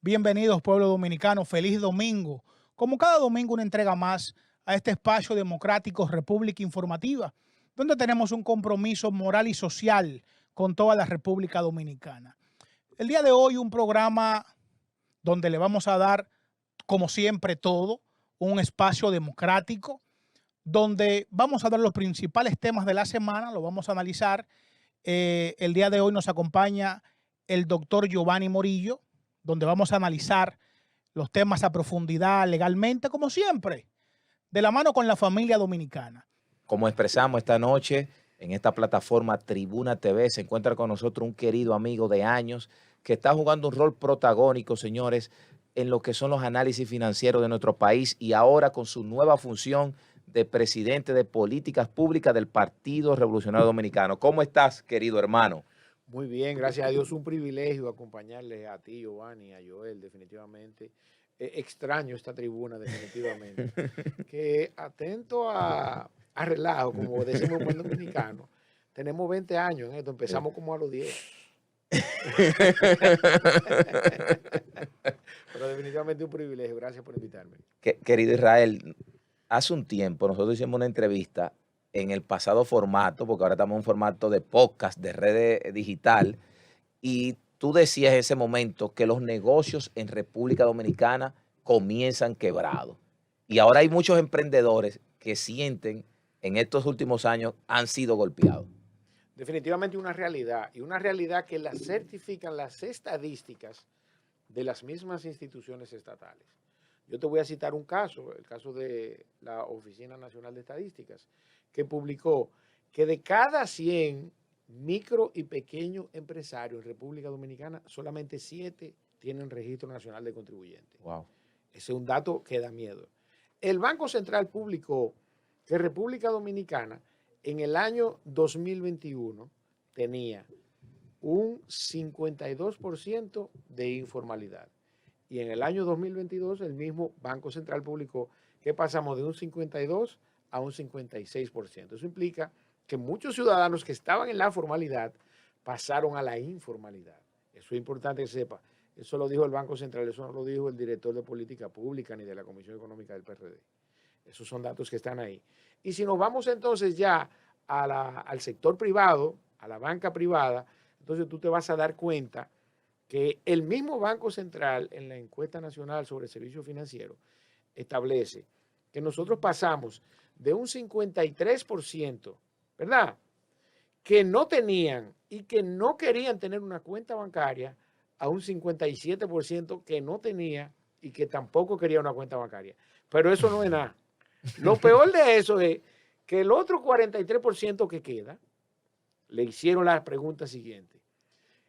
Bienvenidos, pueblo dominicano. Feliz domingo. Como cada domingo, una entrega más a este espacio democrático República Informativa, donde tenemos un compromiso moral y social con toda la República Dominicana. El día de hoy, un programa donde le vamos a dar, como siempre, todo, un espacio democrático, donde vamos a dar los principales temas de la semana, lo vamos a analizar. El día de hoy nos acompaña el doctor Giovanni Morillo, donde vamos a analizar los temas a profundidad legalmente, como siempre, de la mano con la familia dominicana. Como expresamos esta noche en esta plataforma Tribuna TV, se encuentra con nosotros un querido amigo de años que está jugando un rol protagónico, señores, en lo que son los análisis financieros de nuestro país y ahora con su nueva función de presidente de políticas públicas del Partido Revolucionario Dominicano. ¿Cómo estás, querido hermano? Muy bien, gracias a Dios, un privilegio acompañarles a ti, Giovanni, a Joel, definitivamente. Extraño esta tribuna, definitivamente. Que atento a relajo, como decimos en buen dominicano, tenemos 20 años en esto, empezamos como a los 10. Pero definitivamente un privilegio, gracias por invitarme. Querido Israel, hace un tiempo nosotros hicimos una entrevista en el pasado formato, porque ahora estamos en un formato de podcast, de red digital, y tú decías en ese momento que los negocios en República Dominicana comienzan quebrados. Y ahora hay muchos emprendedores que sienten en estos últimos años han sido golpeados. Definitivamente una realidad, y una realidad que la certifican las estadísticas de las mismas instituciones estatales. Yo te voy a citar un caso, el caso de la Oficina Nacional de Estadísticas, que publicó que de cada 100 micro y pequeños empresarios en República Dominicana, solamente 7 tienen registro nacional de contribuyentes. Wow. Ese es un dato que da miedo. El Banco Central publicó que República Dominicana en el año 2021 tenía un 52% de informalidad. Y en el año 2022 el mismo Banco Central publicó que pasamos de un 52 a un 56%. Eso implica que muchos ciudadanos que estaban en la formalidad pasaron a la informalidad. Eso es importante que sepa. Eso lo dijo el Banco Central, eso no lo dijo el director de Política Pública ni de la Comisión Económica del PRD. Esos son datos que están ahí. Y si nos vamos entonces ya al sector privado, a la banca privada, entonces tú te vas a dar cuenta que el mismo Banco Central en la encuesta nacional sobre servicios financieros establece que nosotros pasamos de un 53%, ¿verdad?, que no tenían y que no querían tener una cuenta bancaria a un 57% que no tenía y que tampoco quería una cuenta bancaria. Pero eso no es nada. Lo peor de eso es que el otro 43% que queda, le hicieron la pregunta siguiente.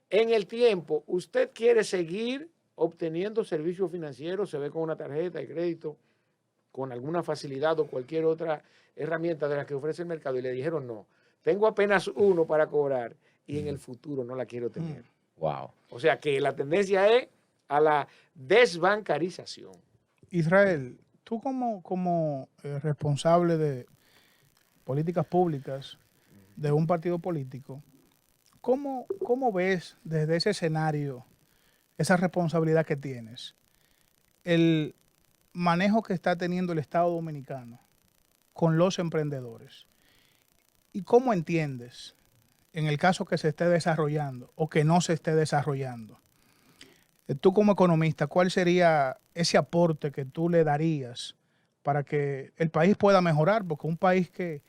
En el tiempo, ¿usted quiere seguir obteniendo servicios financieros? Se ve con una tarjeta de crédito, con alguna facilidad o cualquier otra herramienta de la que ofrece el mercado. Y le dijeron, no, tengo apenas uno para cobrar y en el futuro no la quiero tener. Wow. O sea que la tendencia es a la desbancarización. Israel, tú como responsable de políticas públicas de un partido político, ¿cómo ves desde ese escenario esa responsabilidad que tienes? El manejo que está teniendo el Estado Dominicano con los emprendedores. ¿Y cómo entiendes, en el caso que se esté desarrollando o que no se esté desarrollando, tú como economista, cuál sería ese aporte que tú le darías para que el país pueda mejorar? Porque un país que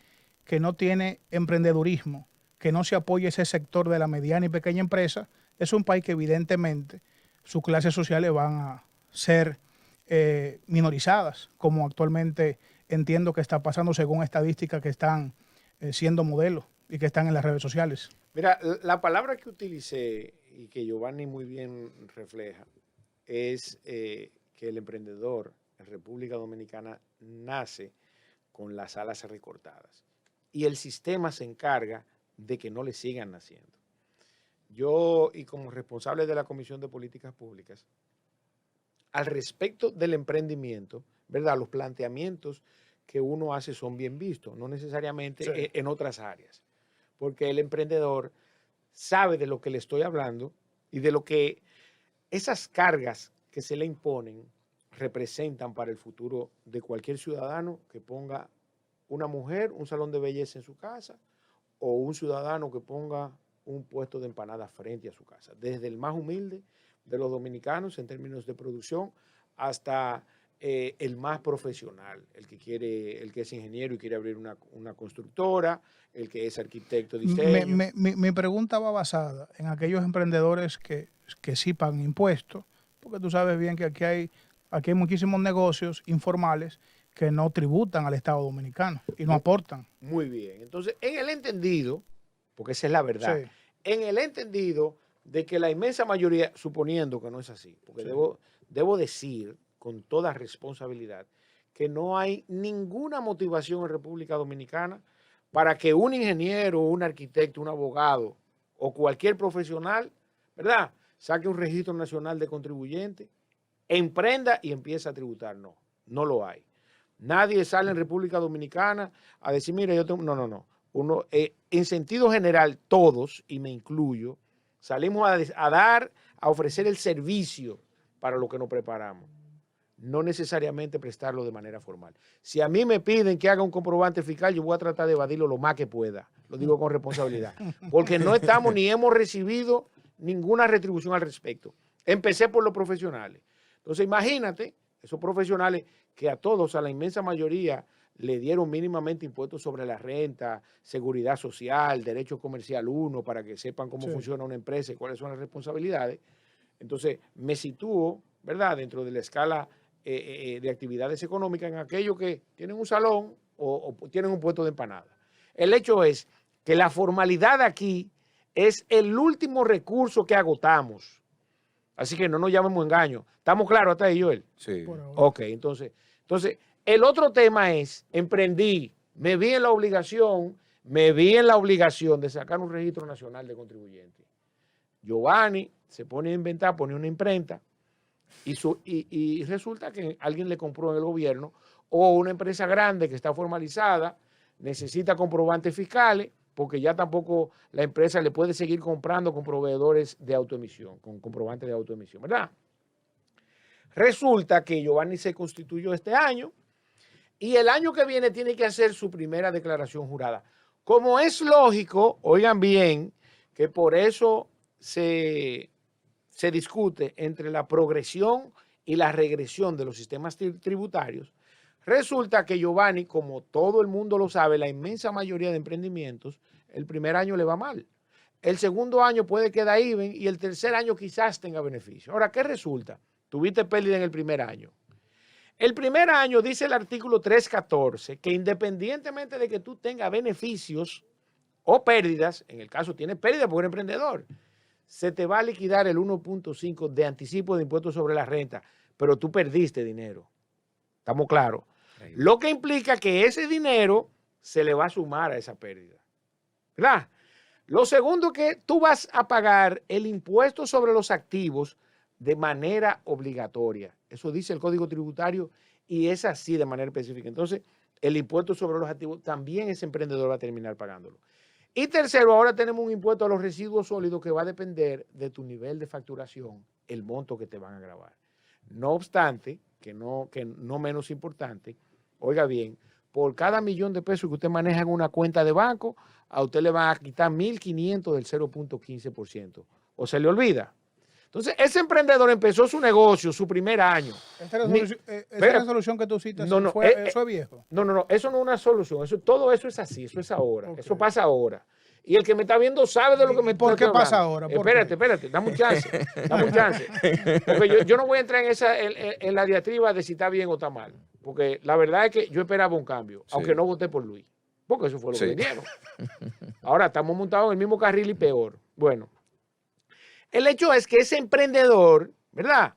no tiene emprendedurismo, que no se apoya ese sector de la mediana y pequeña empresa, es un país que evidentemente sus clases sociales van a ser minorizadas, como actualmente entiendo que está pasando según estadísticas que están siendo modelos y que están en las redes sociales. Mira, la palabra que utilicé y que Giovanni muy bien refleja es que el emprendedor en República Dominicana nace con las alas recortadas y el sistema se encarga de que no le sigan naciendo. Yo, y como responsable de la Comisión de Políticas Públicas, al respecto del emprendimiento, ¿verdad? Los planteamientos que uno hace son bien vistos, no necesariamente Sí. en otras áreas, porque el emprendedor sabe de lo que le estoy hablando y de lo que esas cargas que se le imponen representan para el futuro de cualquier ciudadano que ponga una mujer, un salón de belleza en su casa, o un ciudadano que ponga un puesto de empanadas frente a su casa. Desde el más humilde de los dominicanos en términos de producción hasta el más profesional, el que es ingeniero y quiere abrir una constructora, el que es arquitecto, diseño. Mi pregunta va basada en aquellos emprendedores que sí pagan impuestos, porque tú sabes bien que aquí hay muchísimos negocios informales que no tributan al Estado Dominicano y no aportan. Muy bien. Entonces, en el entendido, porque esa es la verdad, Sí. en el entendido de que la inmensa mayoría, suponiendo que no es así, porque Sí. debo decir con toda responsabilidad que no hay ninguna motivación en República Dominicana para que un ingeniero, un arquitecto, un abogado o cualquier profesional, ¿verdad?, saque un registro nacional de contribuyente, emprenda y empiece a tributar. No, no lo hay. Nadie sale en República Dominicana a decir, mira, yo tengo... No. Uno, en sentido general, todos, y me incluyo, salimos a ofrecer el servicio para lo que nos preparamos. No necesariamente prestarlo de manera formal. Si a mí me piden que haga un comprobante fiscal, yo voy a tratar de evadirlo lo más que pueda. Lo digo con responsabilidad. Porque no estamos ni hemos recibido ninguna retribución al respecto. Empecé por los profesionales. Entonces, imagínate, esos profesionales que a todos, a la inmensa mayoría, le dieron mínimamente impuestos sobre la renta, seguridad social, derecho comercial 1, para que sepan cómo funciona una empresa y cuáles son las responsabilidades. Entonces, me sitúo, ¿verdad?, dentro de la escala de actividades económicas en aquellos que tienen un salón o tienen un puesto de empanada. El hecho es que la formalidad aquí es el último recurso que agotamos. Así que no nos llamemos engaño. ¿Estamos claros hasta ahí, Joel? Sí. Ok, entonces, el otro tema es, emprendí, me vi en la obligación de sacar un registro nacional de contribuyentes. Giovanni se pone a inventar, pone una imprenta y resulta que alguien le compró en el gobierno o una empresa grande que está formalizada necesita comprobantes fiscales porque ya tampoco la empresa le puede seguir comprando con proveedores de autoemisión, con comprobantes de autoemisión, ¿verdad? Resulta que Giovanni se constituyó este año y el año que viene tiene que hacer su primera declaración jurada. Como es lógico, oigan bien, que por eso se discute entre la progresión y la regresión de los sistemas tributarios, resulta que Giovanni, como todo el mundo lo sabe, la inmensa mayoría de emprendimientos, el primer año le va mal. El segundo año puede quedar even y el tercer año quizás tenga beneficio. Ahora, ¿qué resulta? Tuviste pérdida en el primer año. El primer año dice el artículo 314 que independientemente de que tú tengas beneficios o pérdidas, en el caso tienes pérdida porque eres emprendedor, se te va a liquidar el 1.5 de anticipo de impuestos sobre la renta, pero tú perdiste dinero. ¿Estamos claros? Lo que implica que ese dinero se le va a sumar a esa pérdida. ¿Verdad? Lo segundo es que tú vas a pagar el impuesto sobre los activos de manera obligatoria. Eso dice el Código Tributario y es así de manera específica. Entonces, el impuesto sobre los activos también ese emprendedor va a terminar pagándolo. Y tercero, ahora tenemos un impuesto a los residuos sólidos que va a depender de tu nivel de facturación, el monto que te van a gravar. No obstante, que no menos importante, oiga bien, por cada $1.000.000 que usted maneja en una cuenta de banco, a usted le van a quitar 1.500 del 0.15%. ¿O se le olvida? Entonces, ese emprendedor empezó su negocio, su primer año. Esta resolución que tú citas, eso es viejo. No, eso no es una solución. Todo eso es así, eso es ahora. Okay. Eso pasa ahora. Y el que me está viendo sabe de lo que me está hablando. ¿Por qué pasa ahora? Espérate, dame un chance. Porque yo no voy a entrar en la diatriba de si está bien o está mal. Porque la verdad es que yo esperaba un cambio, aunque no voté por Luis. Porque eso fue lo que vinieron. Ahora estamos montados en el mismo carril y peor. Bueno, el hecho es que ese emprendedor, ¿verdad?,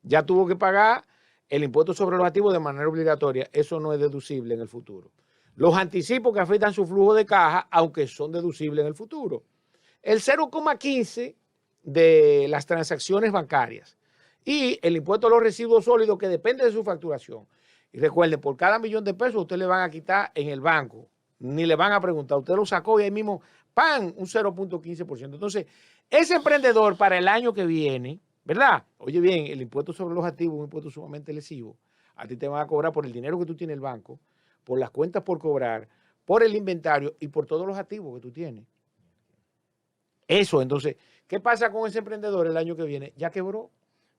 ya tuvo que pagar el impuesto sobre los activos de manera obligatoria. Eso no es deducible en el futuro. Los anticipos que afectan su flujo de caja, aunque son deducibles en el futuro. El 0,15 de las transacciones bancarias y el impuesto a los residuos sólidos que depende de su facturación. Y recuerden, por cada $1.000.000 usted le van a quitar en el banco. Ni le van a preguntar. Usted lo sacó y ahí mismo, ¡pam!, un 0.15%. Entonces, ese emprendedor para el año que viene, ¿verdad? Oye bien, el impuesto sobre los activos es un impuesto sumamente lesivo. A ti te van a cobrar por el dinero que tú tienes en el banco, por las cuentas por cobrar, por el inventario y por todos los activos que tú tienes. Eso, entonces, ¿qué pasa con ese emprendedor el año que viene? Ya quebró.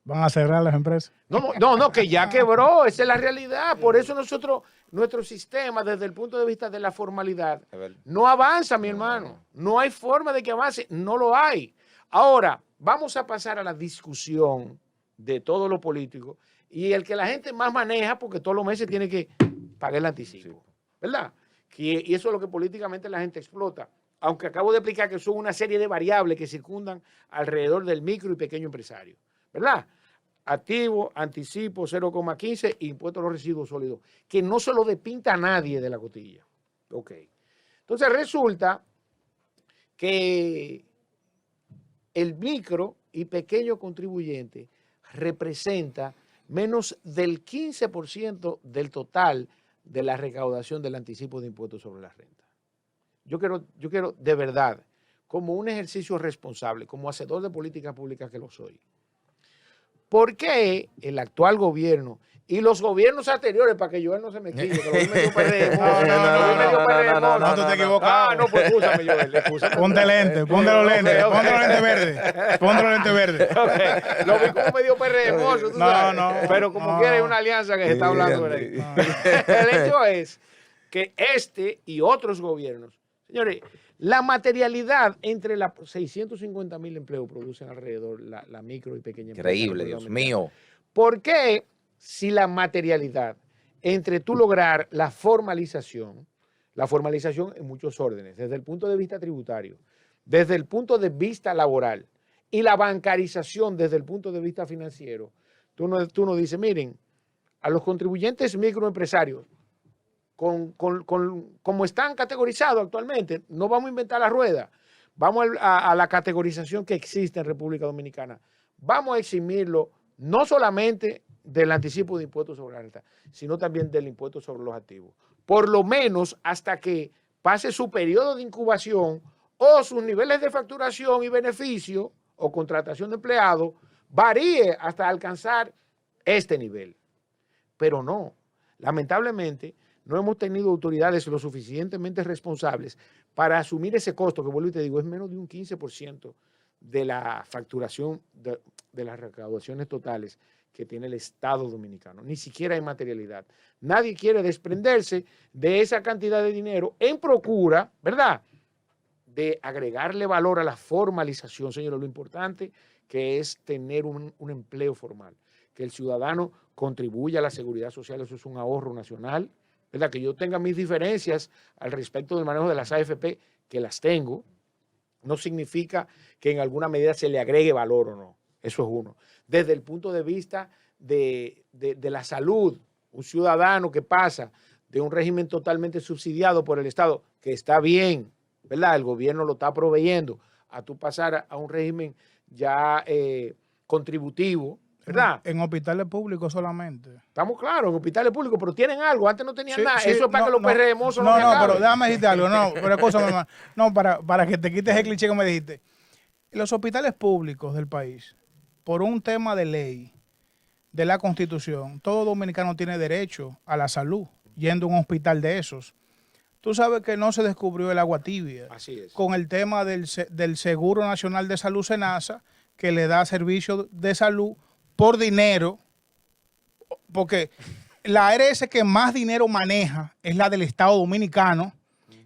Van a cerrar las empresas. No, que ya quebró, esa es la realidad. Por eso nuestro sistema, desde el punto de vista de la formalidad, no avanza, mi hermano. No hay forma de que avance, no lo hay. Ahora, vamos a pasar a la discusión de todo lo político y el que la gente más maneja, porque todos los meses tiene que pagar el anticipo, ¿verdad? Y eso es lo que políticamente la gente explota. Aunque acabo de explicar que son una serie de variables que circundan alrededor del micro y pequeño empresario, ¿verdad? Activo, anticipo, 0,15, impuesto a los residuos sólidos, que no se lo despinta a nadie de la cotilla. Ok. Entonces resulta que el micro y pequeño contribuyente representa menos del 15% del total de la recaudación del anticipo de impuestos sobre la renta. Yo quiero de verdad, como un ejercicio responsable, como hacedor de políticas públicas que lo soy, ¿por qué el actual gobierno y los gobiernos anteriores, para que Joel no se me quille, que lo vi medio PRD, No, tú te equivocas. no, pues escúchame, Joel, escúchame. Ponte lente, ponte los lentes, ponte los lentes verdes, ponte los lentes verdes. Okay. Lo vi como medio perremoso, tú sabes. No, pero como quiera hay una alianza que se está hablando por ahí. El hecho es que este y otros gobiernos, señores, la materialidad entre las 650,000 empleos producen alrededor la micro y pequeña empresa. Increíble, Dios mío. ¿Por qué si la materialidad entre tú lograr la formalización en muchos órdenes, desde el punto de vista tributario, desde el punto de vista laboral y la bancarización desde el punto de vista financiero, tú no dices, miren, a los contribuyentes microempresarios, como están categorizados actualmente, no vamos a inventar la rueda, vamos a la categorización que existe en República Dominicana, vamos a eximirlo no solamente del anticipo de impuestos sobre la renta, sino también del impuesto sobre los activos, por lo menos hasta que pase su periodo de incubación o sus niveles de facturación y beneficio o contratación de empleados varíe hasta alcanzar este nivel. Pero no, lamentablemente, no hemos tenido autoridades lo suficientemente responsables para asumir ese costo, que vuelvo y te digo, es menos de un 15% de la facturación de las recaudaciones totales que tiene el Estado dominicano. Ni siquiera hay materialidad. Nadie quiere desprenderse de esa cantidad de dinero en procura, ¿verdad?, de agregarle valor a la formalización, señores, lo importante que es tener un empleo formal, que el ciudadano contribuya a la seguridad social, eso es un ahorro nacional, ¿verdad? Que yo tenga mis diferencias al respecto del manejo de las AFP, que las tengo, no significa que en alguna medida se le agregue valor o no. Eso es uno. Desde el punto de vista de la salud, un ciudadano que pasa de un régimen totalmente subsidiado por el Estado, que está bien, ¿verdad? El gobierno lo está proveyendo, a tú pasar a un régimen ya contributivo, ¿verdad? En hospitales públicos solamente. Estamos claros, en hospitales públicos, pero tienen algo, antes no tenían nada. Sí, eso es para que los perremosos no pero déjame decirte algo, pero escúchame, no, para que te quites el cliché que me dijiste. Los hospitales públicos del país, por un tema de ley, de la Constitución, todo dominicano tiene derecho a la salud, yendo a un hospital de esos. Tú sabes que no se descubrió el agua tibia. Así es. Con el tema del Seguro Nacional de Salud, SENASA, que le da servicio de salud por dinero, porque la ARS que más dinero maneja es la del Estado Dominicano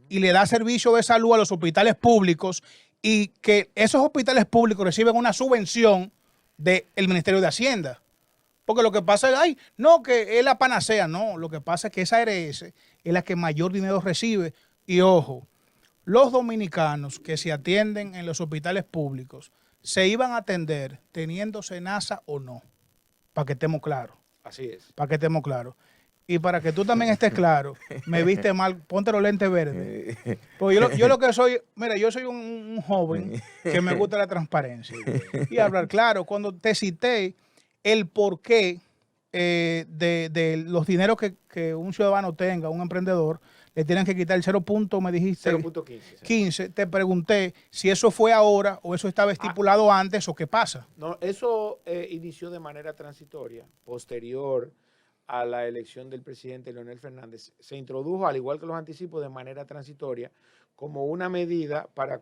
y le da servicio de salud a los hospitales públicos y que esos hospitales públicos reciben una subvención del Ministerio de Hacienda. Porque lo que pasa es, ay, no, que es la panacea. No, lo que pasa es que esa ARS es la que mayor dinero recibe. Y ojo, los dominicanos que se atienden en los hospitales públicos se iban a atender teniendo SENASA o no, para que estemos claros. Así es. Para que estemos claros. Y para que tú también estés claro, me viste mal, ponte los lentes verdes. Porque yo lo que soy, mira, yo soy un joven que me gusta la transparencia. Y hablar claro, cuando te cité el porqué de los dineros que un ciudadano tenga, un emprendedor, le tienen que quitar el 0 punto, me dijiste. 0.15. 15. Te pregunté si eso fue ahora o eso estaba estipulado antes o qué pasa. No, eso inició de manera transitoria, posterior a la elección del presidente Leonel Fernández. Se introdujo, al igual que los anticipos, de manera transitoria como una medida para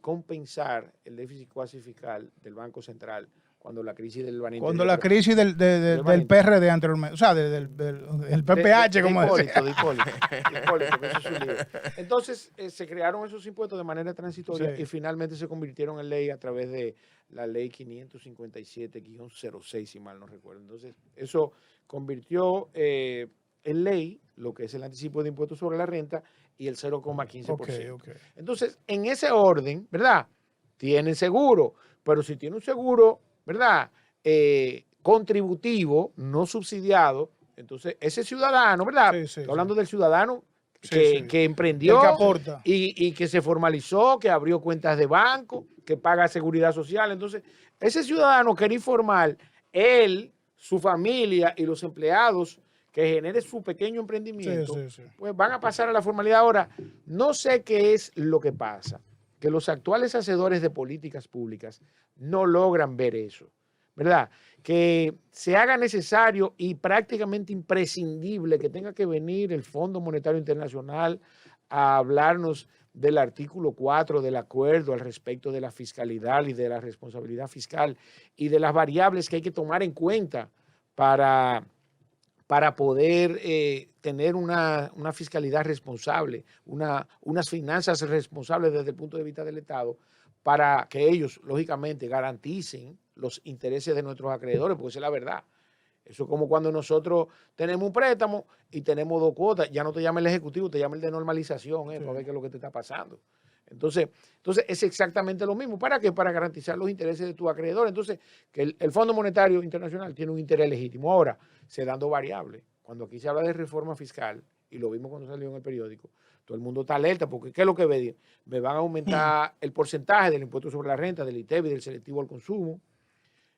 compensar el déficit cuasi fiscal del Banco Central cuando la crisis del Banintería. Cuando la crisis del PRD anteriormente, o sea, del PPH, como decía. De Hipólito, que eso es un lío. Entonces, se crearon esos impuestos de manera transitoria, Sí. y finalmente se convirtieron en ley a través de la ley 557-06, si mal no recuerdo. Entonces, eso convirtió en ley lo que es el anticipo de impuestos sobre la renta y el 0,15%. Ok. Entonces, en ese orden, ¿verdad? Tienen seguro, pero si tiene un seguro, ¿verdad? Contributivo, no subsidiado, entonces ese ciudadano, ¿verdad? Sí, Estoy hablando del ciudadano Sí. que emprendió El que aporta. y que se formalizó, que abrió cuentas de banco, que paga seguridad social. Entonces, ese ciudadano quiere informar, él, su familia y los empleados que genere su pequeño emprendimiento, Sí. pues van a pasar a la formalidad. Ahora, no sé qué es lo que pasa, que los actuales hacedores de políticas públicas no logran ver eso, ¿verdad? Que se haga necesario y prácticamente imprescindible que tenga que venir el Fondo Monetario Internacional a hablarnos del artículo 4 del acuerdo al respecto de la fiscalidad y de la responsabilidad fiscal y de las variables que hay que tomar en cuenta para poder tener una fiscalidad responsable, unas finanzas responsables desde el punto de vista del Estado, para que ellos, lógicamente, garanticen los intereses de nuestros acreedores, porque esa es la verdad. Eso es como cuando nosotros tenemos un préstamo y tenemos 2 cuotas, ya no te llama el ejecutivo, te llama el de normalización, para ver qué es lo que te está pasando. Entonces es exactamente lo mismo. ¿Para qué? Para garantizar los intereses de tu acreedor. Entonces, que el Fondo Monetario Internacional tiene un interés legítimo. Ahora, se dan 2 variables. Cuando aquí se habla de reforma fiscal, y lo vimos cuando salió en el periódico, todo el mundo está alerta, porque ¿qué es lo que ve? Me van a aumentar el porcentaje del impuesto sobre la renta, del ITEVI, del selectivo al consumo.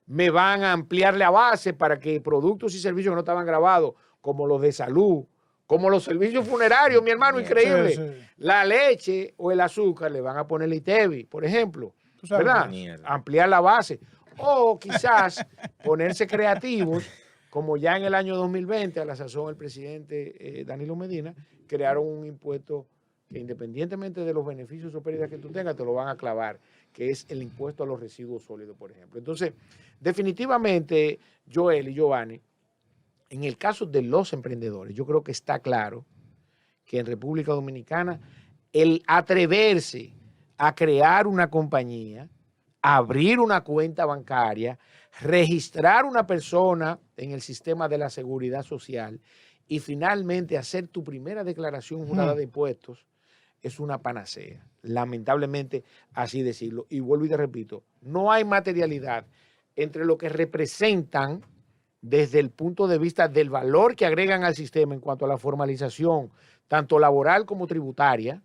Me van a ampliar la base para que productos y servicios que no estaban grabados, como los de salud, como los servicios funerarios, mi hermano, increíble. Sí. La leche o el azúcar le van a poner el ITEVI, por ejemplo, ¿Tú sabes? ¿verdad? Ampliar la base. O quizás ponerse creativos, como ya en el año 2020, a la sazón el presidente Danilo Medina, crearon un impuesto que independientemente de los beneficios o pérdidas que tú tengas, te lo van a clavar, que es el impuesto a los residuos sólidos, por ejemplo. Entonces, definitivamente, Joel y Giovanni, en el caso de los emprendedores, yo creo que está claro que en República Dominicana el atreverse a crear una compañía, abrir una cuenta bancaria, registrar una persona en el sistema de la seguridad social y finalmente hacer tu primera declaración jurada de impuestos es una panacea. Lamentablemente, así decirlo. Y vuelvo y te repito, no hay materialidad entre lo que representan desde el punto de vista del valor que agregan al sistema en cuanto a la formalización, tanto laboral como tributaria,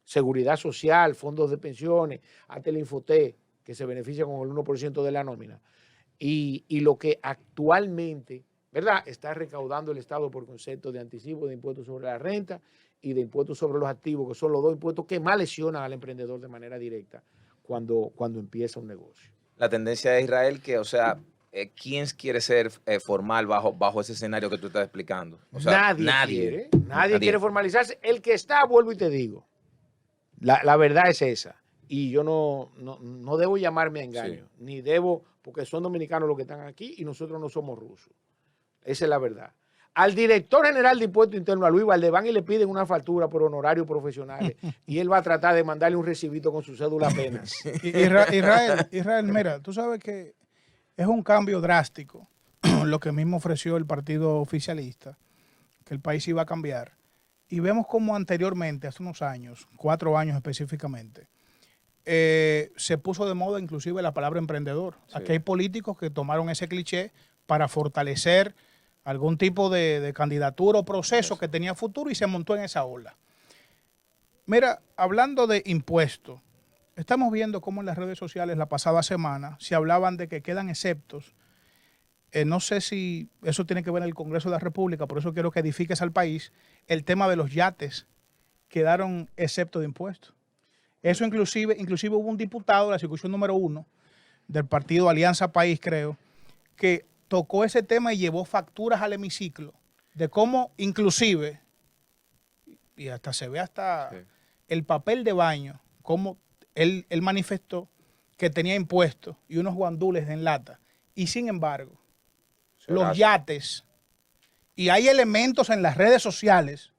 seguridad social, fondos de pensiones, hasta el Infotep, que se beneficia con el 1% de la nómina, y lo que actualmente, ¿verdad?, está recaudando el Estado por concepto de anticipo de impuestos sobre la renta y de impuestos sobre los activos, que son los 2 impuestos que más lesionan al emprendedor de manera directa cuando empieza un negocio. La tendencia de Israel que, o sea, ¿quién quiere ser formal bajo ese escenario que tú estás explicando? O sea, Nadie quiere formalizarse. El que está, vuelvo y te digo, la verdad es esa. Y yo no debo llamarme a engaño, ni debo, porque son dominicanos los que están aquí y nosotros no somos rusos. Esa es la verdad. Al director general de Impuesto Interno, a Luis Valdés, van y le piden una factura por honorarios profesionales y él va a tratar de mandarle un recibito con su cédula apenas. Israel, mira, tú sabes que es un cambio drástico lo que mismo ofreció el partido oficialista, que el país iba a cambiar. Y vemos como anteriormente, hace unos años, 4 años específicamente, se puso de moda inclusive la palabra emprendedor. Sí. Aquí hay políticos que tomaron ese cliché para fortalecer algún tipo de candidatura o proceso que tenía futuro y se montó en esa ola. Mira, hablando de impuestos, estamos viendo cómo en las redes sociales la pasada semana se hablaban de que quedan exceptos no sé si eso tiene que ver en el Congreso de la República, por eso quiero que edifiques al país, el tema de los yates quedaron excepto de impuestos. Eso inclusive hubo un diputado de la circunscripción número 1 del partido Alianza País, creo, que tocó ese tema y llevó facturas al hemiciclo de cómo inclusive, y hasta se ve hasta el papel de baño, cómo él manifestó que tenía impuestos y unos guandules en lata. Y sin embargo, los yates, y hay elementos en las redes sociales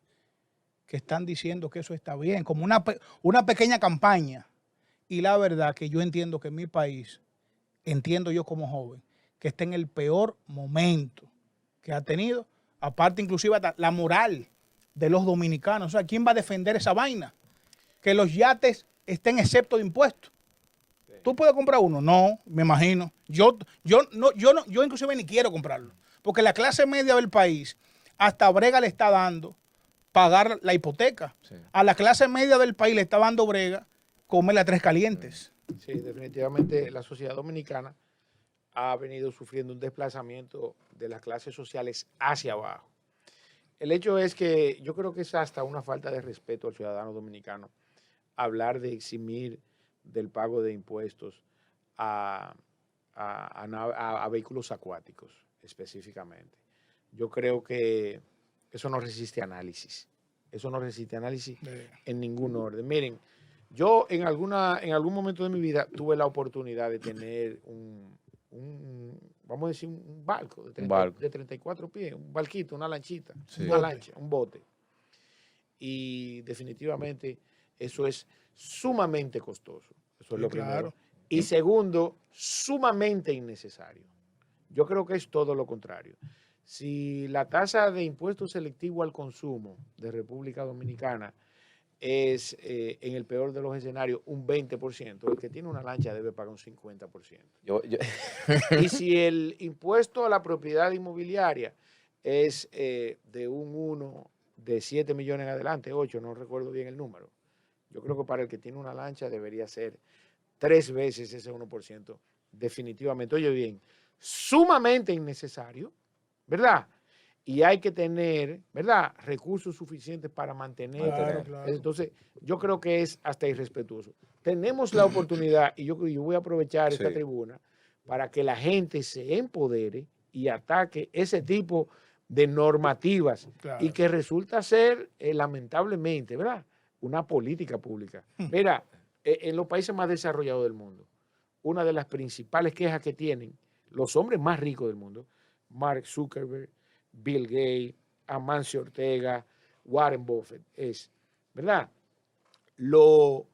que están diciendo que eso está bien, como una pequeña campaña. Y la verdad que yo entiendo que en mi país, entiendo yo como joven, que está en el peor momento que ha tenido, aparte inclusive la moral de los dominicanos. O sea, ¿quién va a defender esa vaina? Que los yates estén excepto de impuestos. ¿Tú puedes comprar uno? No, me imagino. Yo inclusive ni quiero comprarlo. Porque la clase media del país hasta brega le está dando pagar la hipoteca. Sí. A la clase media del país le está dando brega comerle a tres calientes. Sí, definitivamente la sociedad dominicana ha venido sufriendo un desplazamiento de las clases sociales hacia abajo. El hecho es que yo creo que es hasta una falta de respeto al ciudadano dominicano hablar de eximir del pago de impuestos a vehículos acuáticos específicamente. Yo creo que eso no resiste análisis. Eso no resiste análisis en ningún orden. Miren, yo en algún momento de mi vida tuve la oportunidad de tener vamos a decir, un barco de 34 pies, un barquito, una lanchita, una lancha, un bote. Y definitivamente eso es sumamente costoso. Eso es lo primero. Y segundo, sumamente innecesario. Yo creo que es todo lo contrario. Si la tasa de impuesto selectivo al consumo de República Dominicana es, en el peor de los escenarios, un 20%, el que tiene una lancha debe pagar un 50%. Y si el impuesto a la propiedad inmobiliaria es de un 1, de 7 millones en adelante, 8, no recuerdo bien el número, yo creo que para el que tiene una lancha debería ser 3 veces ese 1%, definitivamente. Oye bien, sumamente innecesario, ¿verdad? Y hay que tener, ¿verdad?, recursos suficientes para mantener. Claro. Entonces, yo creo que es hasta irrespetuoso. Tenemos la oportunidad, y yo voy a aprovechar esta tribuna para que la gente se empodere y ataque ese tipo de normativas y que resulta ser, lamentablemente, ¿verdad?, una política pública. Mira, en los países más desarrollados del mundo, una de las principales quejas que tienen los hombres más ricos del mundo, Mark Zuckerberg, Bill Gates, Amancio Ortega, Warren Buffett, es, ¿verdad?, lo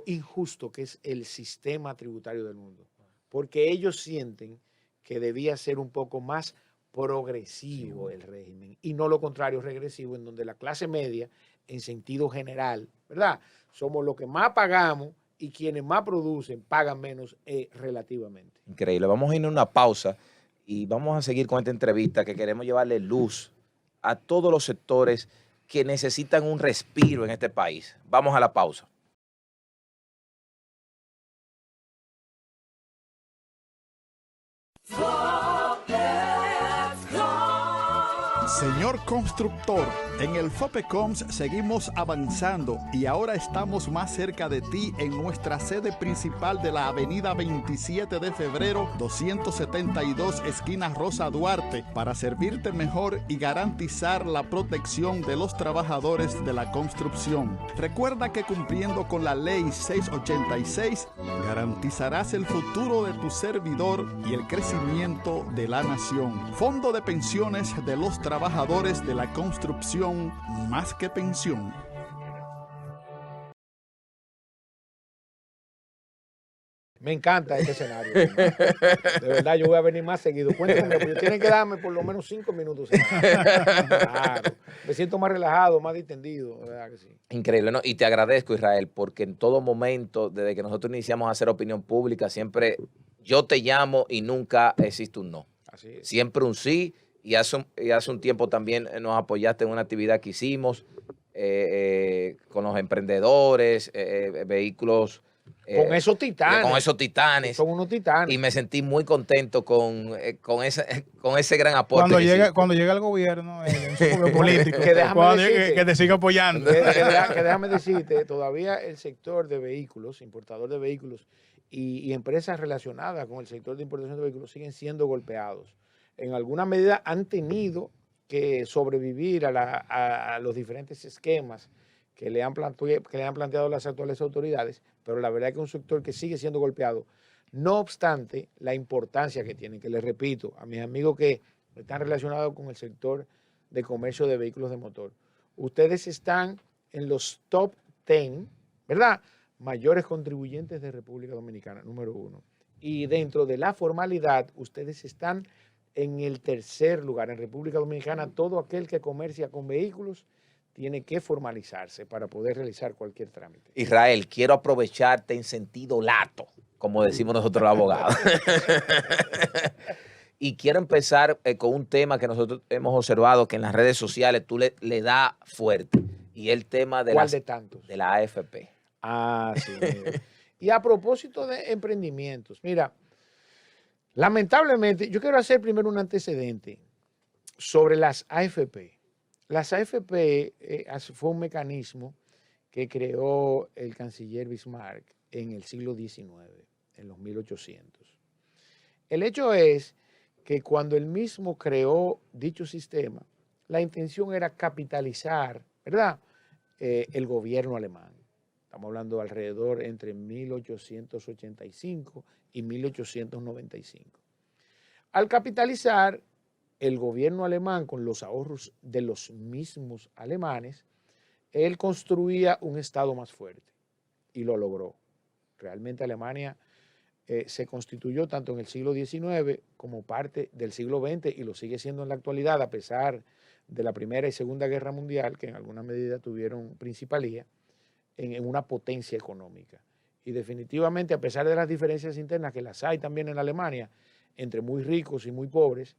injusto que es el sistema tributario del mundo. Porque ellos sienten que debía ser un poco más progresivo el régimen y no lo contrario, regresivo, en donde la clase media, en sentido general, ¿verdad?, somos los que más pagamos y quienes más producen pagan menos relativamente. Increíble. Vamos a ir a una pausa y vamos a seguir con esta entrevista que queremos llevarle luz a todos los sectores que necesitan un respiro en este país. Vamos a la pausa. Señor constructor, en el FOPECOMS seguimos avanzando y ahora estamos más cerca de ti en nuestra sede principal de la avenida 27 de febrero, 272, esquina Rosa Duarte, para servirte mejor y garantizar la protección de los trabajadores de la construcción. Recuerda que cumpliendo con la ley 686, garantizarás el futuro de tu servidor y el crecimiento de la nación. Fondo de Pensiones de los Trabajadores de la Construcción, más que pensión. Me encanta este escenario. De verdad, yo voy a venir más seguido. Cuéntame, porque tienen que darme por lo menos 5 minutos. Claro. Me siento más relajado, más distendido. ¿Verdad que sí? Increíble, ¿no? Y te agradezco, Israel, porque en todo momento, desde que nosotros iniciamos a hacer opinión pública, siempre yo te llamo y nunca existe un no. Así es. Siempre un sí. Y hace un tiempo también nos apoyaste en una actividad que hicimos con los emprendedores, vehículos Con esos titanes. Con esos titanes. Son unos titanes. Y me sentí muy contento con ese gran aporte. Cuando llega el gobierno, en su propio político, que te siga apoyando. Que déjame decirte, todavía el sector de vehículos, importador de vehículos y empresas relacionadas con el sector de importación de vehículos siguen siendo golpeados. En alguna medida han tenido que sobrevivir a los diferentes esquemas que le han planteado las actuales autoridades, pero la verdad es que es un sector que sigue siendo golpeado, no obstante la importancia que tiene, que les repito a mis amigos que están relacionados con el sector de comercio de vehículos de motor. Ustedes están en los top 10, ¿verdad? Mayores contribuyentes de República Dominicana, número 1. Y dentro de la formalidad, ustedes están en el tercer lugar. En República Dominicana, todo aquel que comercia con vehículos tiene que formalizarse para poder realizar cualquier trámite. Israel, quiero aprovecharte en sentido lato, como decimos nosotros los abogados. Y quiero empezar con un tema que nosotros hemos observado que en las redes sociales tú le das fuerte. Y el tema de, ¿Cuál de tantos? De la AFP. Ah, sí. Y a propósito de emprendimientos, mira, lamentablemente, yo quiero hacer primero un antecedente sobre las AFP. Las AFP fue un mecanismo que creó el canciller Bismarck en el siglo XIX, en los 1800. El hecho es que cuando él mismo creó dicho sistema, la intención era capitalizar, ¿verdad?, el gobierno alemán. Estamos hablando alrededor entre 1885 y 1895. Al capitalizar el gobierno alemán con los ahorros de los mismos alemanes, él construía un Estado más fuerte y lo logró. Realmente Alemania se constituyó tanto en el siglo XIX como parte del siglo XX y lo sigue siendo en la actualidad a pesar de la Primera y Segunda Guerra Mundial, que en alguna medida tuvieron principalía en una potencia económica. Y definitivamente, a pesar de las diferencias internas que las hay también en Alemania, entre muy ricos y muy pobres,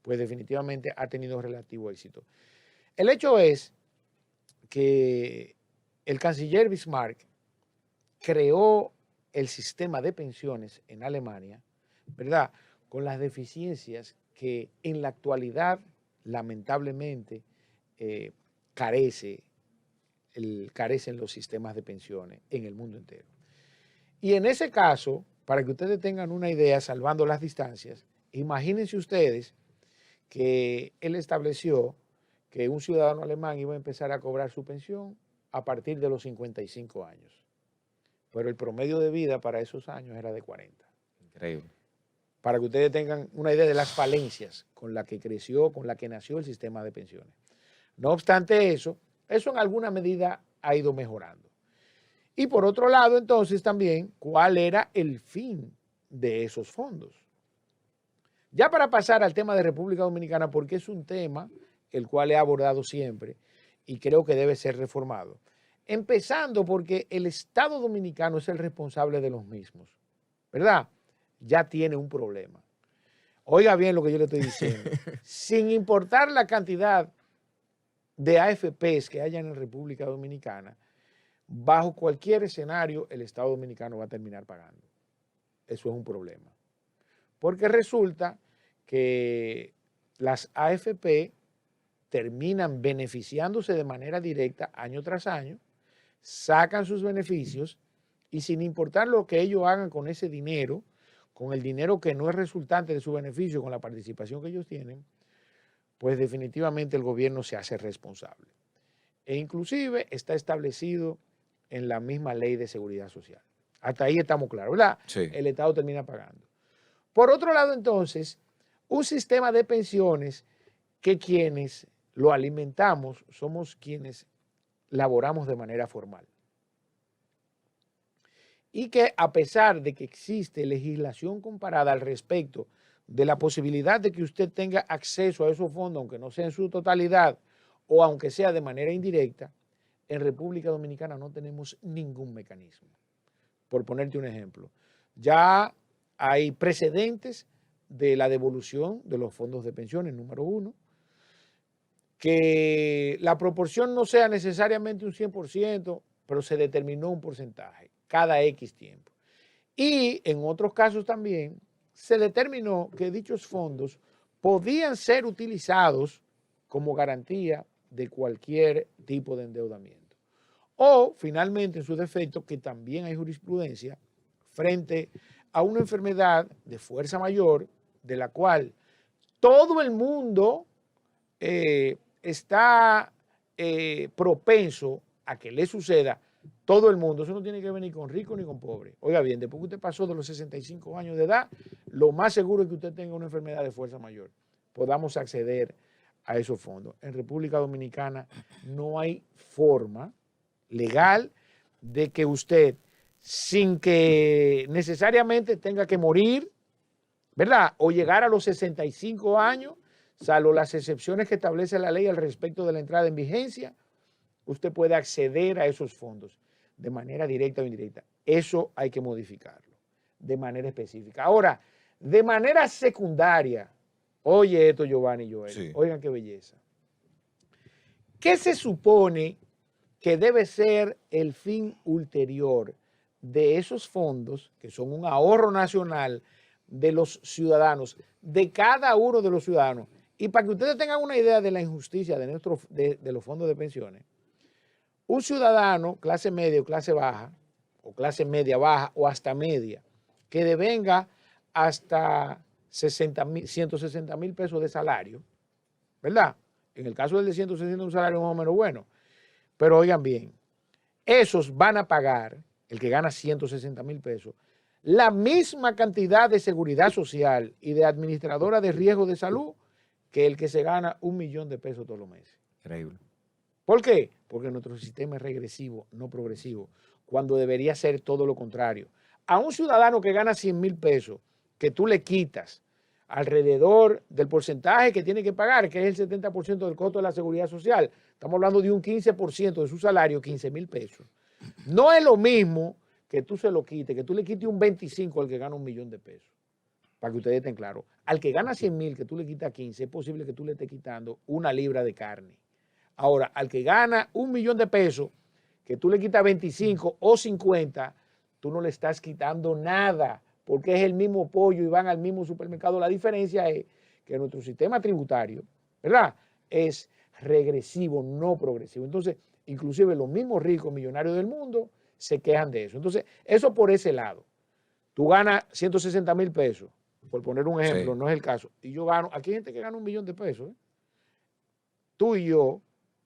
pues definitivamente ha tenido relativo éxito. El hecho es que el canciller Bismarck creó el sistema de pensiones en Alemania, ¿verdad?, con las deficiencias que en la actualidad lamentablemente carecen los sistemas de pensiones en el mundo entero. Y en ese caso, para que ustedes tengan una idea, salvando las distancias, imagínense ustedes que él estableció que un ciudadano alemán iba a empezar a cobrar su pensión a partir de los 55 años. Pero el promedio de vida para esos años era de 40. Increíble. Para que ustedes tengan una idea de las falencias con la que creció, con la que nació el sistema de pensiones. No obstante eso en alguna medida ha ido mejorando. Y por otro lado, entonces también, ¿cuál era el fin de esos fondos? Ya para pasar al tema de República Dominicana, porque es un tema el cual he abordado siempre y creo que debe ser reformado. Empezando porque el Estado Dominicano es el responsable de los mismos, ¿verdad? Ya tiene un problema. Oiga bien lo que yo le estoy diciendo. Sin importar la cantidad de AFPs que haya en la República Dominicana, bajo cualquier escenario el Estado Dominicano va a terminar pagando. Eso es un problema. Porque resulta que las AFP terminan beneficiándose de manera directa año tras año, sacan sus beneficios y sin importar lo que ellos hagan con ese dinero, con el dinero que no es resultante de su beneficio, con la participación que ellos tienen, pues definitivamente el gobierno se hace responsable. E inclusive está establecido en la misma ley de seguridad social. Hasta ahí estamos claros, ¿verdad? Sí. El Estado termina pagando. Por otro lado, entonces, un sistema de pensiones que quienes lo alimentamos somos quienes laboramos de manera formal. Y que a pesar de que existe legislación comparada al respecto de la posibilidad de que usted tenga acceso a esos fondos, aunque no sea en su totalidad o aunque sea de manera indirecta, en República Dominicana no tenemos ningún mecanismo. Por ponerte un ejemplo, ya hay precedentes de la devolución de los fondos de pensiones, número 1, que la proporción no sea necesariamente un 100%, pero se determinó un porcentaje cada X tiempo. Y en otros casos también se determinó que dichos fondos podían ser utilizados como garantía de cualquier tipo de endeudamiento. O finalmente, en su defecto, que también hay jurisprudencia frente a una enfermedad de fuerza mayor de la cual todo el mundo está propenso a que le suceda, todo el mundo. Eso no tiene que venir con rico ni con pobre. Oiga bien, después que usted pasó de los 65 años de edad, lo más seguro es que usted tenga una enfermedad de fuerza mayor. Podamos acceder a esos fondos. En República Dominicana no hay forma legal de que usted, sin que necesariamente tenga que morir, ¿verdad? O llegar a los 65 años, salvo las excepciones que establece la ley al respecto de la entrada en vigencia, usted puede acceder a esos fondos de manera directa o indirecta. Eso hay que modificarlo de manera específica. Ahora, de manera secundaria, oye esto, Giovanni y Joel, Sí. oigan qué belleza. ¿Qué se supone que debe ser el fin ulterior de esos fondos, que son un ahorro nacional de los ciudadanos, de cada uno de los ciudadanos? Y para que ustedes tengan una idea de la injusticia de los fondos de pensiones, un ciudadano, clase media o clase baja, o clase media baja o hasta media, que devenga hasta 160,000 pesos de salario, ¿verdad? En el caso del de 160 un salario más o menos bueno. Pero oigan bien, esos van a pagar, el que gana 160,000 pesos, la misma cantidad de seguridad social y de administradora de riesgo de salud que el que se gana 1,000,000 de pesos todos los meses. Increíble. ¿Por qué? Porque nuestro sistema es regresivo, no progresivo, cuando debería ser todo lo contrario. A un ciudadano que gana 100,000 pesos, que tú le quitas alrededor del porcentaje que tiene que pagar, que es el 70% del costo de la seguridad social, estamos hablando de un 15% de su salario, 15,000 pesos. No es lo mismo que tú se lo quites, que tú le quites un 25 al que gana 1,000,000 de pesos. Para que ustedes estén claros. Al que gana 100,000, que tú le quitas 15, es posible que tú le estés quitando una libra de carne. Ahora, al que gana 1,000,000 de pesos, que tú le quitas 25 o 50, tú no le estás quitando nada, porque es el mismo pollo y van al mismo supermercado. La diferencia es que nuestro sistema tributario, ¿verdad?, es regresivo, no progresivo. Entonces, inclusive los mismos ricos millonarios del mundo se quejan de eso. Entonces, eso por ese lado. Tú ganas 160,000 pesos, por poner un ejemplo, Sí. no es el caso. Y yo gano, aquí hay gente que gana 1,000,000 de pesos. Tú y yo,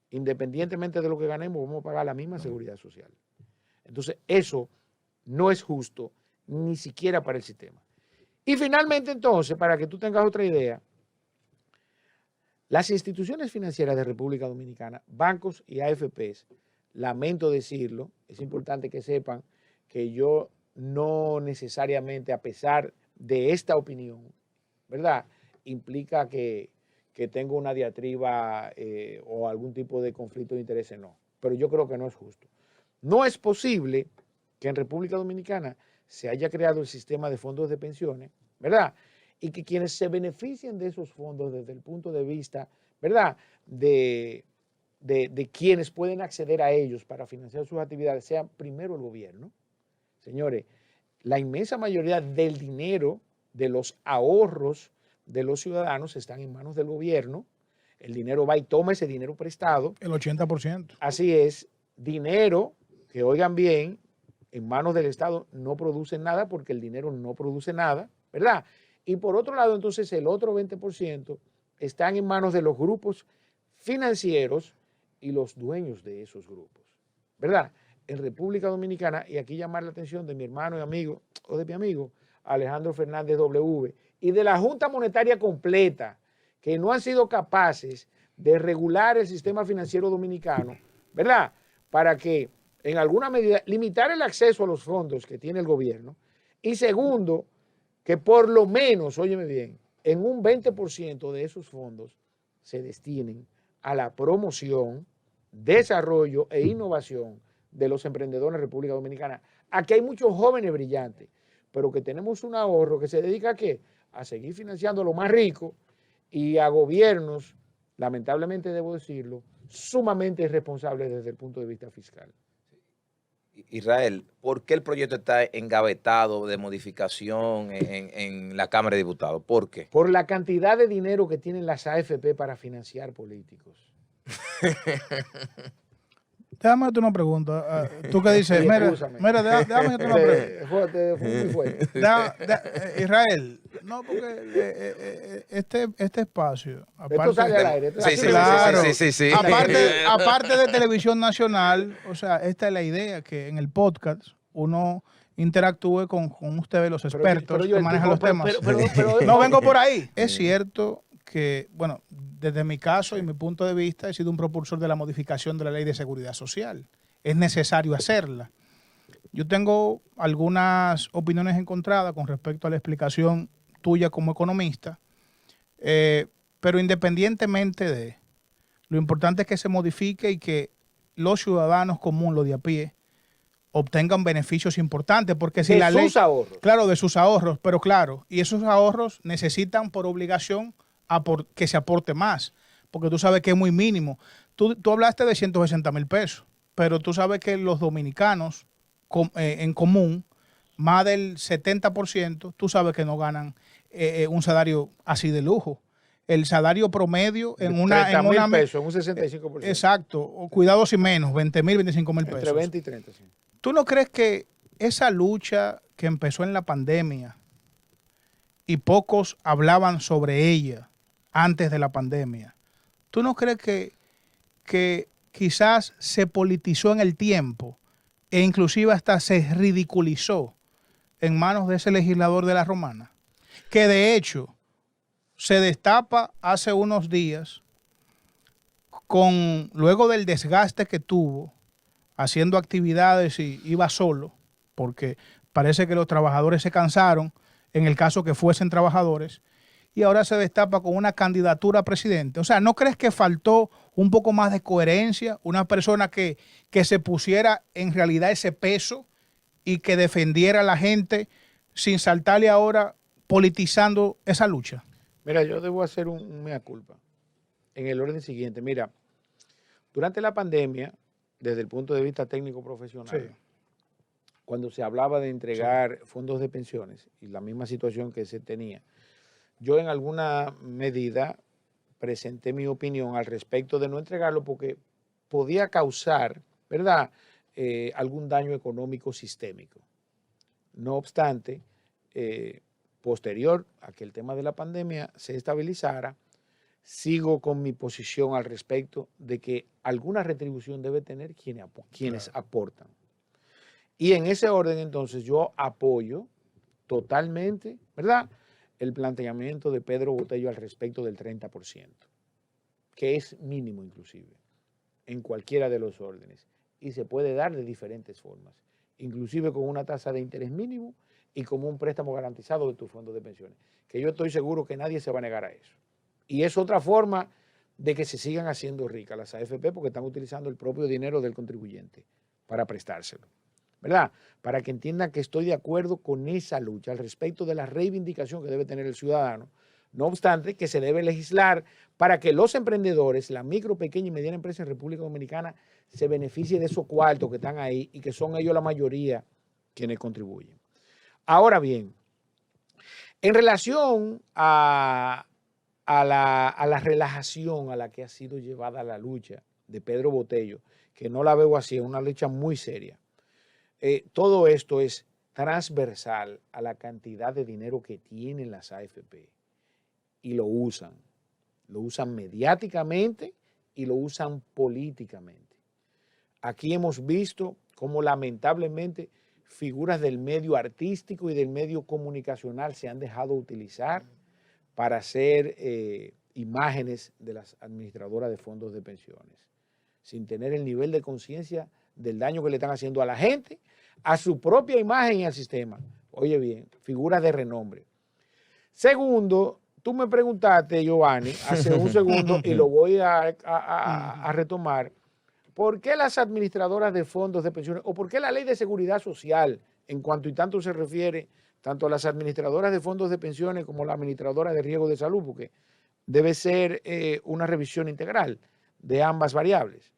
independientemente de lo que ganemos, vamos a pagar la misma seguridad social. Entonces, eso no es justo ni siquiera para el sistema. Y finalmente, entonces, para que tú tengas otra idea, las instituciones financieras de República Dominicana, bancos y AFPs, lamento decirlo, es importante que sepan que yo no necesariamente, a pesar de esta opinión, ¿verdad?, implica que tengo una diatriba o algún tipo de conflicto de intereses, no. Pero yo creo que no es justo. No es posible que en República Dominicana se haya creado el sistema de fondos de pensiones, ¿verdad?, y que quienes se beneficien de esos fondos desde el punto de vista, ¿verdad?, de quienes pueden acceder a ellos para financiar sus actividades, sea primero el gobierno. Señores, la inmensa mayoría del dinero, de los ahorros de los ciudadanos están en manos del gobierno. El dinero va y toma ese dinero prestado. El 80%. Así es, dinero que, oigan bien, en manos del Estado no produce nada porque el dinero no produce nada, ¿verdad? Y por otro lado, entonces, el otro 20% están en manos de los grupos financieros y los dueños de esos grupos, ¿verdad? En República Dominicana, y aquí llamar la atención de mi hermano y amigo, o de mi amigo, Alejandro Fernández W., y de la Junta Monetaria completa, que no han sido capaces de regular el sistema financiero dominicano, ¿verdad?, para que en alguna medida limitar el acceso a los fondos que tiene el gobierno, y segundo, que por lo menos, óyeme bien, en un 20% de esos fondos se destinen a la promoción, desarrollo e innovación de los emprendedores en República Dominicana. Aquí hay muchos jóvenes brillantes, pero que tenemos un ahorro que se dedica ¿a qué? A seguir financiando a los más ricos y a gobiernos, lamentablemente debo decirlo, sumamente irresponsables desde el punto de vista fiscal. Israel, ¿por qué el proyecto está engavetado de modificación en la Cámara de Diputados? ¿Por qué? Por la cantidad de dinero que tienen las AFP para financiar políticos. Déjame hacerte una pregunta. Tú que dices, Oye, mira, escúchame. déjame hacerte una pregunta. Fue muy fuerte. Israel, no, porque este espacio, Esto sale al aire. Sí, sí, Claro. sí. Aparte de televisión nacional, o sea, esta es la idea, que en el podcast uno interactúe con ustedes, los expertos que manejan los temas. No vengo por ahí. Es cierto que, bueno, desde mi caso y mi punto de vista, he sido un propulsor de la modificación de la Ley de Seguridad Social. Es necesario hacerla. Yo tengo algunas opiniones encontradas con respecto a la explicación tuya como economista, pero independientemente de, lo importante es que se modifique y que los ciudadanos comunes, los de a pie, obtengan beneficios importantes, porque si la ley... De sus ahorros. Claro, de sus ahorros, pero claro, y esos ahorros necesitan por obligación que se aporte más, porque tú sabes que es muy mínimo. Tú hablaste de 160,000 pesos, pero tú sabes que los dominicanos en común, más del 70%, tú sabes que no ganan un salario así de lujo. El salario promedio en una... 30,000 pesos, en un 65%. Exacto, o cuidado si menos, 20,000, 25,000 pesos. Entre 20 y 30, sí. ¿Tú no crees que esa lucha que empezó en la pandemia y pocos hablaban sobre ella antes de la pandemia, tú no crees que quizás se politizó en el tiempo e inclusive hasta se ridiculizó en manos de ese legislador de la Romana? Que de hecho se destapa hace unos días luego del desgaste que tuvo haciendo actividades y iba solo, porque parece que los trabajadores se cansaron, en el caso que fuesen trabajadores, y ahora se destapa con una candidatura a presidente. O sea, ¿no crees que faltó un poco más de coherencia? Una persona que se pusiera en realidad ese peso y que defendiera a la gente sin saltarle ahora politizando esa lucha. Mira, yo debo hacer un mea culpa en el orden siguiente. Mira, durante la pandemia, desde el punto de vista técnico profesional, Sí. cuando se hablaba de entregar fondos de pensiones y la misma situación que se tenía, yo en alguna medida presenté mi opinión al respecto de no entregarlo porque podía causar, ¿verdad?, algún daño económico sistémico. No obstante, posterior a que el tema de la pandemia se estabilizara, sigo con mi posición al respecto de que alguna retribución debe tener quienes aportan. Y en ese orden, entonces, yo apoyo totalmente, ¿verdad?, el planteamiento de Pedro Botello al respecto del 30%, que es mínimo inclusive, en cualquiera de los órdenes, y se puede dar de diferentes formas, inclusive con una tasa de interés mínimo y como un préstamo garantizado de tu fondo de pensiones, que yo estoy seguro que nadie se va a negar a eso. Y es otra forma de que se sigan haciendo ricas las AFP porque están utilizando el propio dinero del contribuyente para prestárselo, ¿verdad? Para que entiendan que estoy de acuerdo con esa lucha al respecto de la reivindicación que debe tener el ciudadano. No obstante, que se debe legislar para que los emprendedores, la micro, pequeña y mediana empresa en República Dominicana se beneficien de esos cuartos que están ahí y que son ellos la mayoría quienes contribuyen. Ahora bien, en relación a la relajación a la que ha sido llevada la lucha de Pedro Botello, que no la veo así, es una lucha muy seria. Todo esto es transversal a la cantidad de dinero que tienen las AFP y lo usan mediáticamente y lo usan políticamente. Aquí hemos visto cómo lamentablemente figuras del medio artístico y del medio comunicacional se han dejado utilizar para hacer imágenes de las administradoras de fondos de pensiones, sin tener el nivel de conciencia del daño que le están haciendo a la gente, a su propia imagen y al sistema. Oye bien, figuras de renombre. Segundo, tú me preguntaste, Giovanni, hace un segundo, y lo voy a retomar, ¿por qué las administradoras de fondos de pensiones o por qué la ley de seguridad social, en cuanto y tanto se refiere tanto a las administradoras de fondos de pensiones como las administradoras de riesgo de salud, porque debe ser una revisión integral de ambas variables?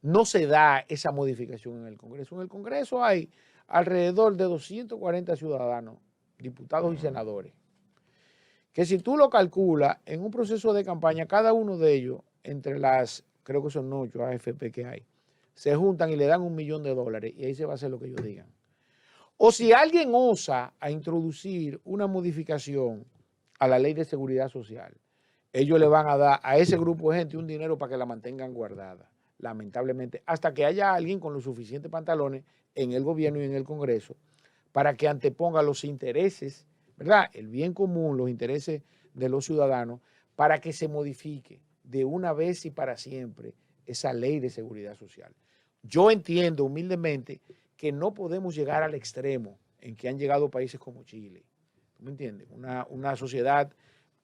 no se da esa modificación en el Congreso. En el Congreso hay alrededor de 240 ciudadanos, diputados y senadores, que si tú lo calculas en un proceso de campaña, cada uno de ellos, entre las, creo que son 8 AFP que hay, se juntan y le dan $1 millón y ahí se va a hacer lo que ellos digan. O si alguien osa a introducir una modificación a la ley de seguridad social, ellos le van a dar a ese grupo de gente un dinero para que la mantengan guardada, lamentablemente, hasta que haya alguien con los suficientes pantalones en el gobierno y en el Congreso para que anteponga los intereses, ¿verdad?, el bien común, los intereses de los ciudadanos, para que se modifique de una vez y para siempre esa ley de seguridad social. Yo entiendo humildemente que no podemos llegar al extremo en que han llegado países como Chile. ¿Tú me entiendes? Una sociedad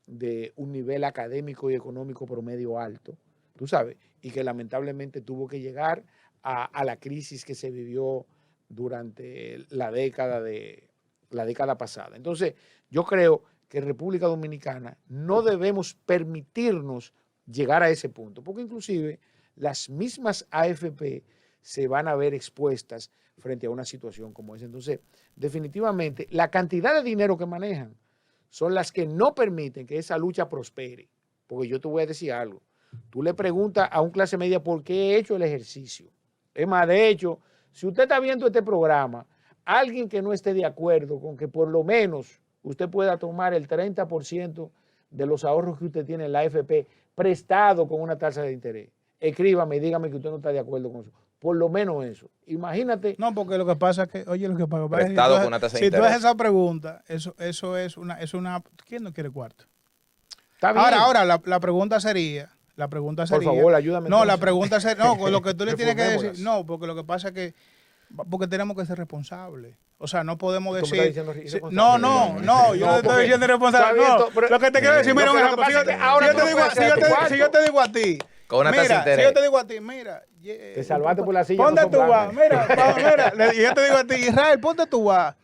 de un nivel académico y económico promedio alto, tú sabes, y que lamentablemente tuvo que llegar a la crisis que se vivió durante la década pasada. Entonces, yo creo que en República Dominicana no debemos permitirnos llegar a ese punto, porque inclusive las mismas AFP se van a ver expuestas frente a una situación como esa. Entonces, definitivamente, la cantidad de dinero que manejan son las que no permiten que esa lucha prospere. Porque yo te voy a decir algo. Tú le preguntas a un clase media por qué he hecho el ejercicio. Es más, de hecho, si usted está viendo este programa, alguien que no esté de acuerdo con que por lo menos usted pueda tomar el 30% de los ahorros que usted tiene en la AFP prestado con una tasa de interés, escríbame y dígame que usted no está de acuerdo con eso. Por lo menos eso. Imagínate. No, porque lo que pasa es que, oye, lo que pasa Prestado con una tasa de si tú interés. haces esa pregunta, eso es una, ¿quién no quiere cuarto? Está bien. Ahora, la pregunta sería, por favor, ayúdame. No, entonces. la pregunta sería, no, con lo que tú le tienes que decir, Reformémoslas. no, porque lo que pasa es que, porque tenemos que ser responsables. O sea, no podemos Tú me decir. estás diciendo No, irresponsable. yo no te estoy porque diciendo irresponsable. está bien, No, pero- lo que te quiero decir, mira, Lo un que ejemplo. pasa es que ahora tú no puedes hacer tu cuarto. Si yo te digo a ti, Con una tasa de mira, si interés. yo te digo a ti, mira. Te salvaste por la silla. Ponte no son tu va, blancas. mira, y yo te digo a ti, Israel, ponte tu va.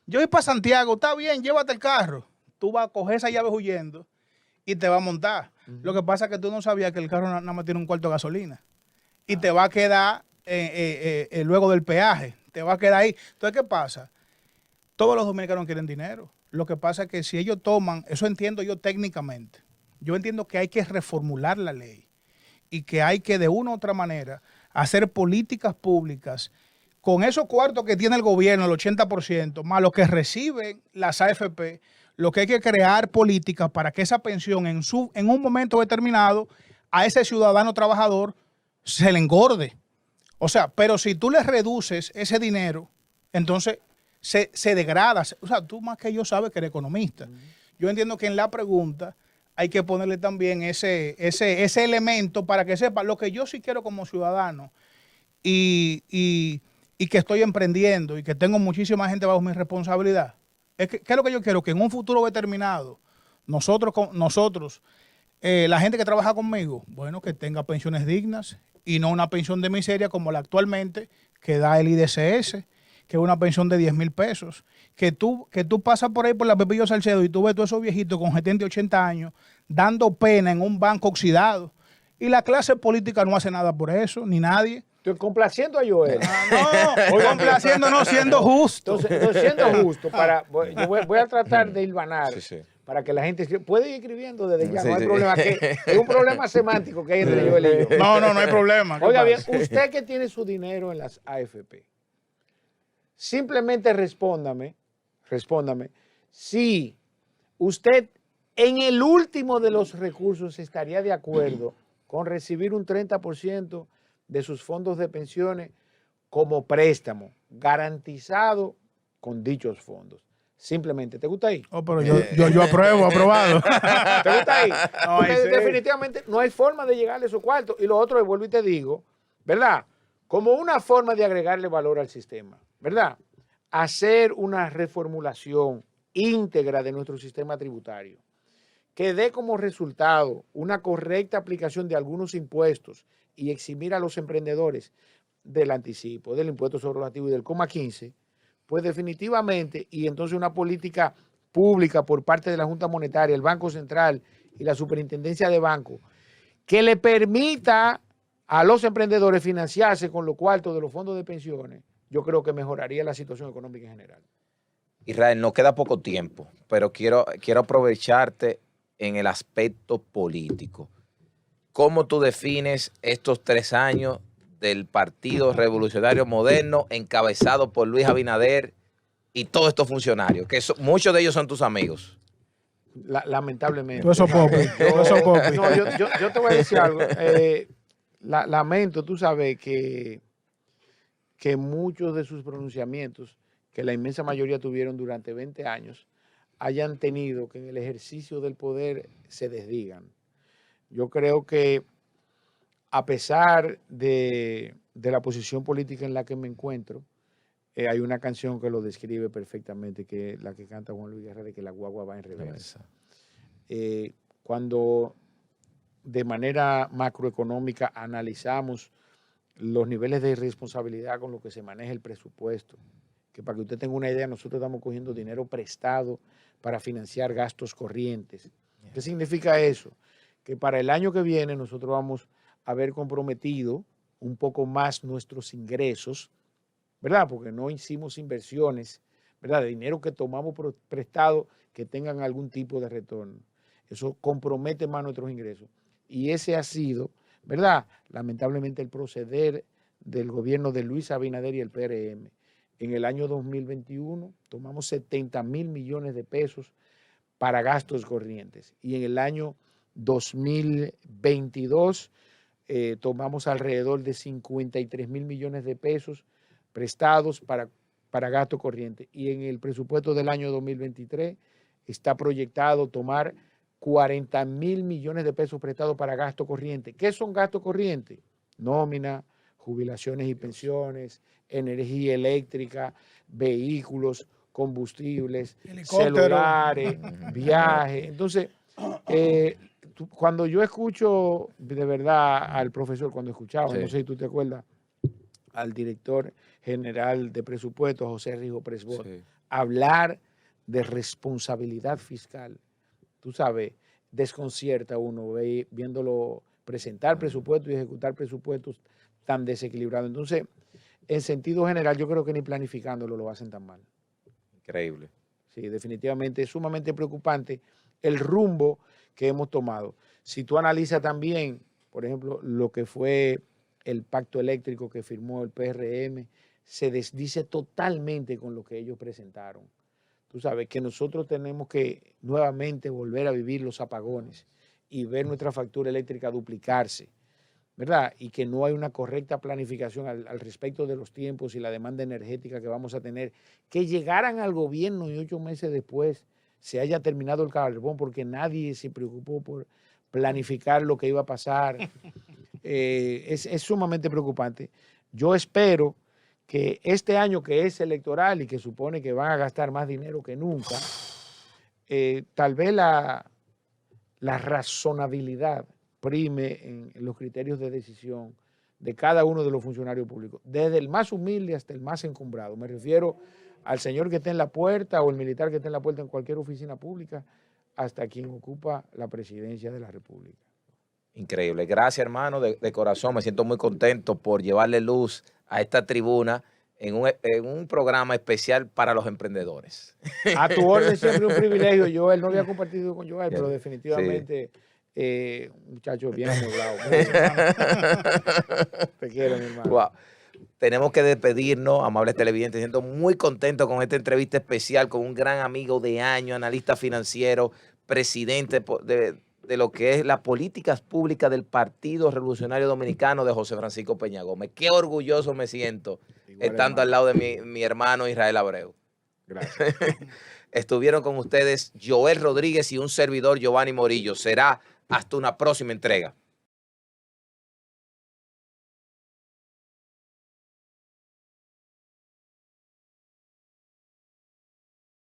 Yo voy para Santiago, está bien, llévate el carro. Tú vas a coger esa llave huyendo y te va a montar. Lo que pasa es que tú no sabías que el carro nada más tiene un cuarto de gasolina. Y te va a quedar luego del peaje. Te va a quedar ahí. Entonces, ¿qué pasa? Todos los dominicanos quieren dinero. Lo que pasa es que si ellos toman, eso entiendo yo técnicamente. Yo entiendo que hay que reformular la ley y que hay que de una u otra manera hacer políticas públicas con esos cuartos que tiene el gobierno, el 80%, más los que reciben las AFP, lo que hay que crear políticas para que esa pensión en un momento determinado a ese ciudadano trabajador se le engorde. O sea, pero si tú le reduces ese dinero, entonces se degrada. O sea, tú más que yo sabes que eres economista. Yo entiendo que en la pregunta hay que ponerle también ese elemento para que sepa lo que yo sí quiero como ciudadano y que estoy emprendiendo y que tengo muchísima gente bajo mi responsabilidad. ¿Qué es lo que yo quiero? Que en un futuro determinado, nosotros la gente que trabaja conmigo, bueno, que tenga pensiones dignas y no una pensión de miseria como la actualmente que da el IDCS, que es una pensión de 10,000 pesos, que tú pasas por ahí por la Pepillo Salcedo y tú ves todos esos viejitos con 70 y 80 años dando pena en un banco oxidado. Y la clase política no hace nada por eso, ni nadie. Estoy complaciendo a Joel. No, complaciendo, no, siendo justo. Entonces, siendo justo, yo voy a tratar de hilvanar Sí, sí. para que la gente puede ir escribiendo desde ya, Sí, no hay sí. problema. Es un problema semántico que hay entre Joel y yo. No hay problema. ¿Qué Oiga bien, pasa? usted que tiene su dinero en las AFP, simplemente respóndame si usted en el último de los recursos estaría de acuerdo con recibir un 30% de sus fondos de pensiones como préstamo garantizado con dichos fondos. Simplemente, ¿te gusta ahí? Oh, pero yo apruebo, aprobado. ¿Te gusta ahí? No, Porque ahí sí. definitivamente no hay forma de llegarle a esos cuartos. Y lo otro, vuelvo y te digo, ¿verdad? Como una forma de agregarle valor al sistema, ¿verdad? Hacer una reformulación íntegra de nuestro sistema tributario que dé como resultado una correcta aplicación de algunos impuestos y eximir a los emprendedores del anticipo, del impuesto sobre los activos y del coma 15, pues definitivamente, y entonces una política pública por parte de la Junta Monetaria, el Banco Central y la Superintendencia de Banco, que le permita a los emprendedores financiarse con los cuartos de los fondos de pensiones, yo creo que mejoraría la situación económica en general. Israel, nos queda poco tiempo, pero quiero aprovecharte en el aspecto político. ¿Cómo tú defines estos 3 años del Partido Revolucionario Moderno encabezado por Luis Abinader y todos estos funcionarios? Que muchos de ellos son tus amigos. Lamentablemente. Todo eso popi. Todo eso popi. No, yo te voy a decir algo. Lamento, tú sabes que muchos de sus pronunciamientos, que la inmensa mayoría tuvieron durante 20 años, hayan tenido que en el ejercicio del poder se desdigan. Yo creo que a pesar de la posición política en la que me encuentro, hay una canción que lo describe perfectamente, que es la que canta Juan Luis Guerra, de que la guagua va en reversa. Cuando de manera macroeconómica analizamos los niveles de irresponsabilidad con los que se maneja el presupuesto, que para que usted tenga una idea, nosotros estamos cogiendo dinero prestado para financiar gastos corrientes. ¿Qué significa eso? Que para el año que viene nosotros vamos a haber comprometido un poco más nuestros ingresos, ¿verdad? Porque no hicimos inversiones, ¿verdad? De dinero que tomamos prestado que tengan algún tipo de retorno. Eso compromete más nuestros ingresos. Y ese ha sido, ¿verdad? Lamentablemente el proceder del gobierno de Luis Abinader y el PRM. En el año 2021 tomamos 70,000 millones de pesos para gastos corrientes. Y en el año 2022 tomamos alrededor de 53,000 millones de pesos prestados para gasto corriente. Y en el presupuesto del año 2023 está proyectado tomar 40,000 millones de pesos prestados para gasto corriente. ¿Qué son gastos corrientes? Nómina, jubilaciones y pensiones, energía eléctrica, vehículos, combustibles, celulares, viajes. Entonces, cuando yo escucho de verdad al profesor, cuando escuchaba, no sé si tú te acuerdas, al director general de presupuestos, José Rijo Presbot, hablar de responsabilidad fiscal, tú sabes, desconcierta a uno viéndolo presentar presupuestos y ejecutar presupuestos tan desequilibrados. Entonces, en sentido general, yo creo que ni planificándolo lo hacen tan mal. Increíble. Sí, definitivamente es sumamente preocupante el rumbo que hemos tomado. Si tú analizas también, por ejemplo, lo que fue el pacto eléctrico que firmó el PRM, se desdice totalmente con lo que ellos presentaron. Tú sabes que nosotros tenemos que nuevamente volver a vivir los apagones y ver nuestra factura eléctrica duplicarse, ¿verdad? Y que no hay una correcta planificación al respecto de los tiempos y la demanda energética que vamos a tener. Que llegaran al gobierno y 8 meses después se haya terminado el carbón porque nadie se preocupó por planificar lo que iba a pasar. Es sumamente preocupante. Yo espero que este año que es electoral y que supone que van a gastar más dinero que nunca, tal vez la razonabilidad prime en los criterios de decisión de cada uno de los funcionarios públicos, desde el más humilde hasta el más encumbrado. Me refiero al señor que está en la puerta o el militar que está en la puerta en cualquier oficina pública, hasta quien ocupa la presidencia de la República. Increíble. Gracias, hermano, de corazón. Me siento muy contento por llevarle luz a esta tribuna en un programa especial para los emprendedores. A tu orden, siempre un privilegio. Joel, no había compartido con Joel, pero definitivamente un muchacho bien amueblado. Te quiero, mi hermano. Wow. Tenemos que despedirnos, amables televidentes. Siento muy contento con esta entrevista especial con un gran amigo de años, analista financiero, presidente de lo que es las políticas públicas del Partido Revolucionario Dominicano de José Francisco Peña Gómez. Qué orgulloso me siento estando al lado de mi hermano Israel Abreu. Gracias. Estuvieron con ustedes Joel Rodríguez y un servidor, Giovanni Morillo. Será hasta una próxima entrega.